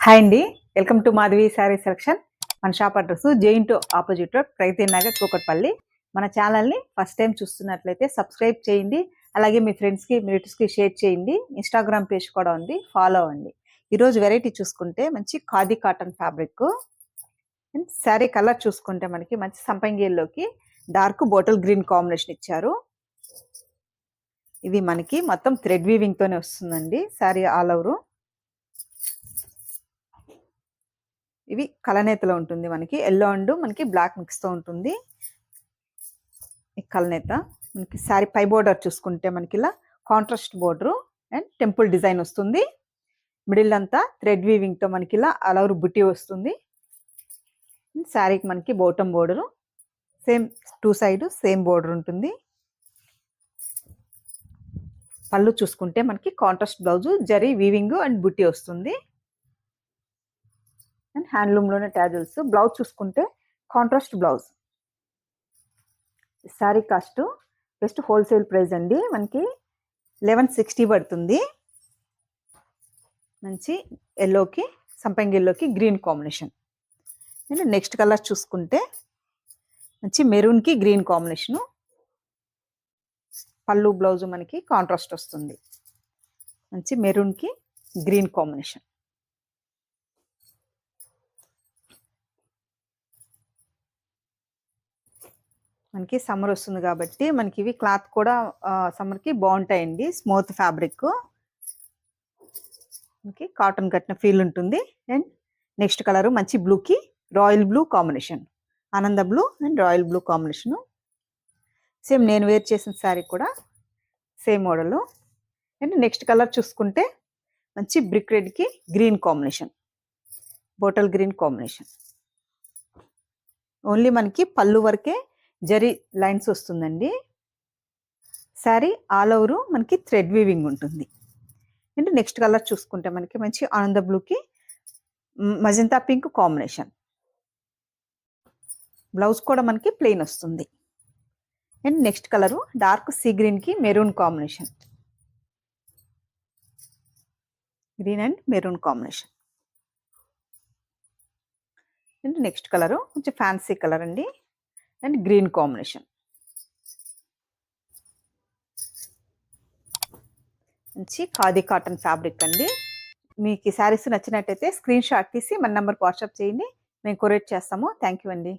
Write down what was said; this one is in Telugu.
హాయ్ అండి, welcome to Madhavi sari selection. మన shop address జేఇంటో opposite road, Pragathi Nagar, Kukatpally. మన ఛానల్ని ఫస్ట్ టైం చూస్తున్నట్లయితే సబ్స్క్రైబ్ చేయండి. అలాగే మీ ఫ్రెండ్స్కి, రిలేటివ్స్కి షేర్ చేయండి. ఇన్స్టాగ్రామ్ పేజ్ కూడా ఉంది, ఫాలో అవ్వండి. ఈరోజు వెరైటీ చూసుకుంటే మంచి khadi cotton fabric. Sari colour చూసుకుంటే మనకి మంచి సంపంగిలోకి డార్క్ బాటిల్ గ్రీన్ కాంబినేషన్ ఇచ్చారు. ఇవి మనకి మొత్తం థ్రెడ్ వీవింగ్తోనే వస్తుందండి శారీ ఆల్ ఓవర్. ఇవి కలనేతలో ఉంటుంది, మనకి ఎల్లో అండ్ మనకి బ్లాక్ మిక్స్తో ఉంటుంది. ఈ కలనేత మనకి శారీ పై బోర్డర్ చూసుకుంటే మనకి ఇలా contrast border and temple design వస్తుంది. మిడిల్ అంతా థ్రెడ్ వీవింగ్తో మనకి ఇలా అలవరు బుట్టి వస్తుంది. శారీకి మనకి bottom border same two side same border ఉంటుంది. పళ్ళు చూసుకుంటే మనకి contrast blouse zari weaving and బుట్టి వస్తుంది. అండ్ హ్యాండ్లూమ్లోనే ట్యాజల్స్. బ్లౌజ్ చూసుకుంటే contrast blouse. Sari cost best wholesale price అండి, మనకి 1160 పడుతుంది. మంచి ఎల్లోకి సంపంగి ఎల్లోకి green combination. And next colour చూసుకుంటే మంచి మెరూన్కి గ్రీన్ కాంబినేషను. పళ్ళు బ్లౌజ్ మనకి కాంట్రాస్ట్ వస్తుంది. మంచి మెరూన్కి గ్రీన్ కాంబినేషన్. మనకి సమ్మర్ వస్తుంది కాబట్టి మనకి ఇవి క్లాత్ కూడా సమ్మర్కి బాగుంటాయండి. స్మూత్ ఫ్యాబ్రిక్, మనకి కాటన్ కట్టిన ఫీల్ ఉంటుంది. అండ్ నెక్స్ట్ కలరు మంచి బ్లూకి రాయల్ బ్లూ కాంబినేషన్, ఆనంద blue and royal blue combination. Same నేను వేర్ చేసిన శారీ కూడా same model. And next colour చూసుకుంటే మంచి బ్రిక్ రెడ్కి green combination, bottle green combination. Only మనకి పళ్ళు వరకే జరీ లైన్స్ వస్తుందండి. శారీ ఆల్ ఓవర్ మనకి థ్రెడ్ వీవింగ్ ఉంటుంది. అండ్ నెక్స్ట్ కలర్ చూసుకుంటే మనకి మంచి ఆనంద బ్లూకి మజంతా పింక్ కాంబినేషన్. బ్లౌజ్ కూడా మనకి ప్లెయిన్ వస్తుంది. And next colour dark sea గ్రీన్కి maroon combination, green and maroon combination. And next colour కొంచెం ఫ్యాన్సీ కలర్ అండి అండ్ గ్రీన్ కాంబినేషన్. మంచి ఖాదీ కాటన్ ఫ్యాబ్రిక్ అండి. మీకు ఈ శారీస్ నచ్చినట్టయితే స్క్రీన్ షాట్ తీసి మన నెంబర్కి వాట్సాప్ చేయండి, మేము కొరియర్ చేస్తాము. థ్యాంక్ యూ అండి.